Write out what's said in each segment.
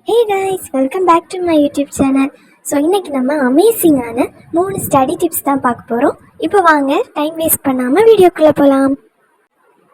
Hey guys, welcome back to my YouTube channel. So இன்றைக்கி நம்ம அமேசிங்கான 3 ஸ்டடி டிப்ஸ் தான் பார்க்க போகிறோம். இப்போ வாங்க டைம் வேஸ்ட் பண்ணாமல் வீடியோக்குள்ளே போகலாம்.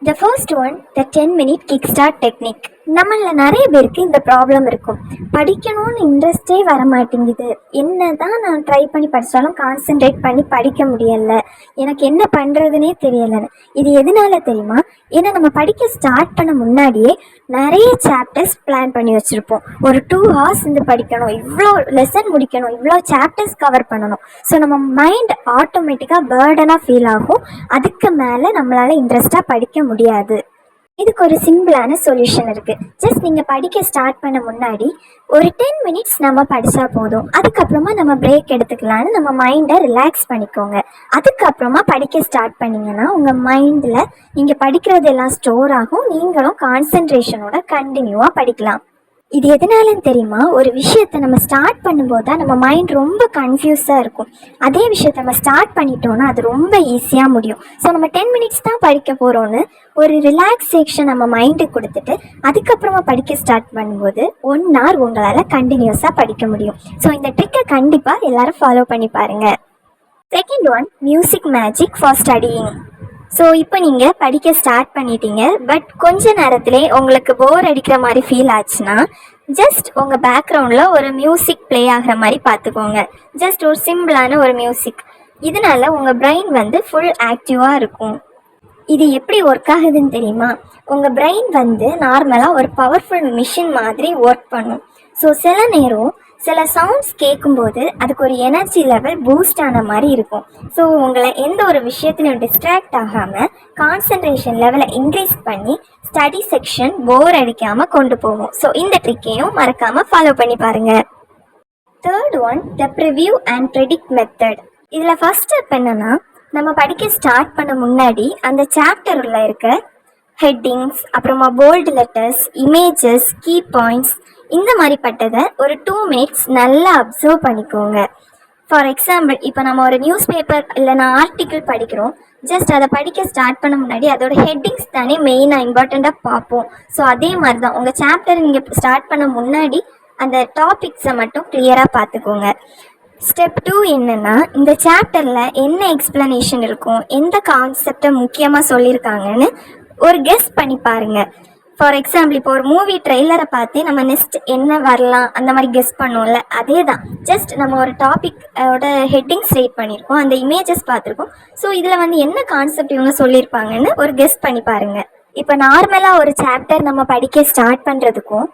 The first one, the 10-minute kickstart technique. நம்மள நிறைய பேருக்கு இந்த ப்ராப்ளம் இருக்கும். படிக்கணும்னு இன்ட்ரெஸ்டே வர மாட்டேங்குது. என்ன தான் நான் ட்ரை பண்ணி படித்தாலும் கான்சென்ட்ரேட் பண்ணி படிக்க முடியலை, எனக்கு என்ன பண்ணுறதுனே தெரியலைன்னு. இது எதனால தெரியுமா? ஏன்னா நம்ம படிக்க ஸ்டார்ட் பண்ண முன்னாடியே நிறைய சாப்டர்ஸ் பிளான் பண்ணி வச்சுருப்போம். ஒரு 2 hours இந்த படிக்கணும், இவ்வளோ லெசன் முடிக்கணும், இவ்வளோ சாப்டர்ஸ் கவர் பண்ணணும். ஸோ நம்ம மைண்ட் ஆட்டோமேட்டிக்காக பேர்டனாக ஃபீல் ஆகும். அதுக்கு மேலே நம்மளால் இன்ட்ரெஸ்டாக படிக்க முடியாது. இதுக்கு ஒரு சிம்பிளான சொல்யூஷன் இருக்குது. ஜஸ்ட் நீங்கள் படிக்க ஸ்டார்ட் பண்ண முன்னாடி ஒரு 10 minutes நம்ம படித்தா போதும். அதுக்கப்புறமா நம்ம பிரேக் எடுத்துக்கலான்னு நம்ம மைண்டை ரிலாக்ஸ் பண்ணிக்கோங்க. அதுக்கப்புறமா படிக்க ஸ்டார்ட் பண்ணிங்கன்னா உங்கள் மைண்டில் நீங்கள் படிக்கிறதெல்லாம் ஸ்டோர் ஆகும். நீங்களும் கான்சன்ட்ரேஷனோட கண்டினியூவாக படிக்கலாம். இது எதனாலன்னு தெரியுமா? ஒரு விஷயத்தை நம்ம ஸ்டார்ட் பண்ணும்போது தான் நம்ம மைண்ட் ரொம்ப கன்ஃபியூஸாக இருக்கும். அதே விஷயத்தை நம்ம ஸ்டார்ட் பண்ணிட்டோன்னா அது ரொம்ப ஈஸியாக முடியும். ஸோ நம்ம 10 minutes தான் படிக்க போகிறோன்னு ஒரு ரிலாக்ஸேஷன் நம்ம மைண்டுக்கு கொடுத்துட்டு அதுக்கப்புறமா படிக்க ஸ்டார்ட் பண்ணும்போது 1 hour உங்களால் கண்டினியூஸாக படிக்க முடியும். ஸோ இந்த ட்ரிக்கை கண்டிப்பாக எல்லோரும் ஃபாலோ பண்ணி பாருங்கள். Second one, music magic for studying. So இப்போ நீங்கள் படிக்க ஸ்டார்ட் பண்ணிட்டீங்க, பட் கொஞ்ச நேரத்திலே உங்களுக்கு போர் அடிக்கிற மாதிரி ஃபீல் ஆச்சுன்னா ஜஸ்ட் உங்கள் பேக்ரவுண்டில் ஒரு மியூசிக் ப்ளே ஆகிற மாதிரி பார்த்துக்கோங்க. ஜஸ்ட் ஒரு சிம்பிளான ஒரு மியூசிக். இதனால உங்கள் பிரெயின் வந்து ஃபுல் ஆக்டிவாக இருக்கும். இது எப்படி ஒர்க் ஆகுதுன்னு தெரியுமா? உங்கள் பிரெயின் வந்து நார்மலாக ஒரு பவர்ஃபுல் மிஷின் மாதிரி ஒர்க் பண்ணும். ஸோ சில நேரம் சில சவுண்ட்ஸ் கேட்கும்போது அதுக்கு ஒரு எனர்ஜி லெவல் பூஸ்ட் ஆன மாதிரி இருக்கும். ஸோ உங்களை எந்த ஒரு விஷயத்துலையும் டிஸ்ட்ராக்ட் ஆகாமல் கான்சன்ட்ரேஷன் லெவலை இன்க்ரீஸ் பண்ணி ஸ்டடி செக்ஷன் போர் அடிக்காமல் கொண்டு போகும். ஸோ இந்த ட்ரிக்கையும் மறக்காமல் ஃபாலோ பண்ணி பாருங்கள். Third one, the preview and predict method. இதில் ஃபர்ஸ்ட் ஸ்டெப் என்னென்னா, நம்ம படிக்க ஸ்டார்ட் பண்ண முன்னாடி அந்த சாப்டரில் இருக்க ஹெட்டிங்ஸ், அப்புறமா bold letters, images, key points இந்த மாதிரிப்பட்டதை ஒரு 2 minutes நல்லா அப்சர்வ் பண்ணிக்கோங்க. ஃபார் எக்ஸாம்பிள், இப்போ நம்ம ஒரு நியூஸ் பேப்பர் இல்லைனா ஆர்டிக்கிள் படிக்கிறோம். ஜஸ்ட் அதை படிக்க ஸ்டார்ட் பண்ண முன்னாடி அதோட ஹெட்டிங்ஸ் தானே மெயினாக இம்பார்ட்டண்ட்டாக பார்ப்போம். ஸோ அதே மாதிரி தான் உங்கள் சாப்டர் நீங்கள் ஸ்டார்ட் பண்ண முன்னாடி அந்த டாபிக்ஸை மட்டும் கிளியராக பார்த்துக்கோங்க. ஸ்டெப் 2 என்னென்னா, இந்த சாப்டரில் என்ன எக்ஸ்ப்ளனேஷன் இருக்கும், எந்த கான்செப்டை முக்கியமாக சொல்லியிருக்காங்கன்னு ஒரு கெஸ் பண்ணி பாருங்கள். ஃபார் எக்ஸாம்பிள், இப்போ ஒரு மூவி ட்ரெய்லரை பார்த்து நம்ம நெக்ஸ்ட் என்ன வரலாம் அந்த மாதிரி கெஸ் பண்ணுவோம்ல, அதே தான். ஜஸ்ட் நம்ம ஒரு டாப்பிக்கோட ஹெட்டிங்ஸ் ரீட் பண்ணியிருக்கோம், அந்த இமேஜஸ் பார்த்துருக்கோம். ஸோ இதில் வந்து என்ன கான்செப்ட் இவங்க சொல்லியிருப்பாங்கன்னு ஒரு கெஸ் பண்ணி பாருங்கள். இப்போ நார்மலாக ஒரு சாப்டர் நம்ம படிக்க ஸ்டார்ட் பண்ணுறதுக்கும்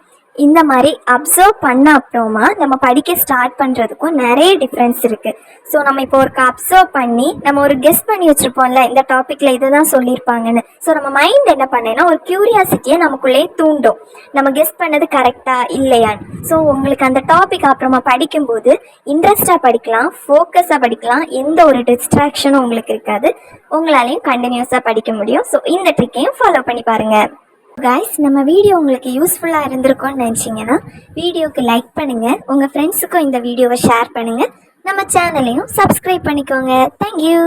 இந்த மாதிரி அப்சர்வ் பண்ண அப்புறமா நம்ம படிக்க ஸ்டார்ட் பண்ணுறதுக்கும் நிறைய டிஃப்ரென்ஸ் இருக்குது. ஸோ நம்ம இப்போ ஒரு அப்சர்வ் பண்ணி நம்ம ஒரு கெஸ் பண்ணி வச்சுருப்போம்ல, இந்த டாப்பிக்கில் இதை தான் சொல்லியிருப்பாங்கன்னு. ஸோ நம்ம மைண்ட் என்ன பண்ணேன்னா ஒரு க்யூரியாசிட்டியை நமக்குள்ளே தூண்டும், நம்ம கெஸ் பண்ணது கரெக்டாக இல்லையான்னு. ஸோ உங்களுக்கு அந்த டாபிக் அப்புறமா படிக்கும்போது இன்ட்ரெஸ்டாக படிக்கலாம், ஃபோக்கஸாக படிக்கலாம், எந்த ஒரு டிஸ்ட்ராக்ஷனும் உங்களுக்கு இருக்காது, உங்களாலையும் கண்டினியூஸாக படிக்க முடியும். ஸோ இந்த ட்ரிக்கையும் ஃபாலோ பண்ணி பாருங்கள். கைஸ், நம்ம வீடியோ உங்களுக்கு யூஸ்ஃபுல்லாக இருந்திருக்கும்னு நினச்சிங்கன்னா வீடியோக்கு லைக் பண்ணுங்கள், உங்கள் ஃப்ரெண்ட்ஸுக்கும் இந்த வீடியோவை ஷேர் பண்ணுங்கள், நம்ம சேனலையும் சப்ஸ்கிரைப் பண்ணிக்கோங்க. தேங்க்யூ.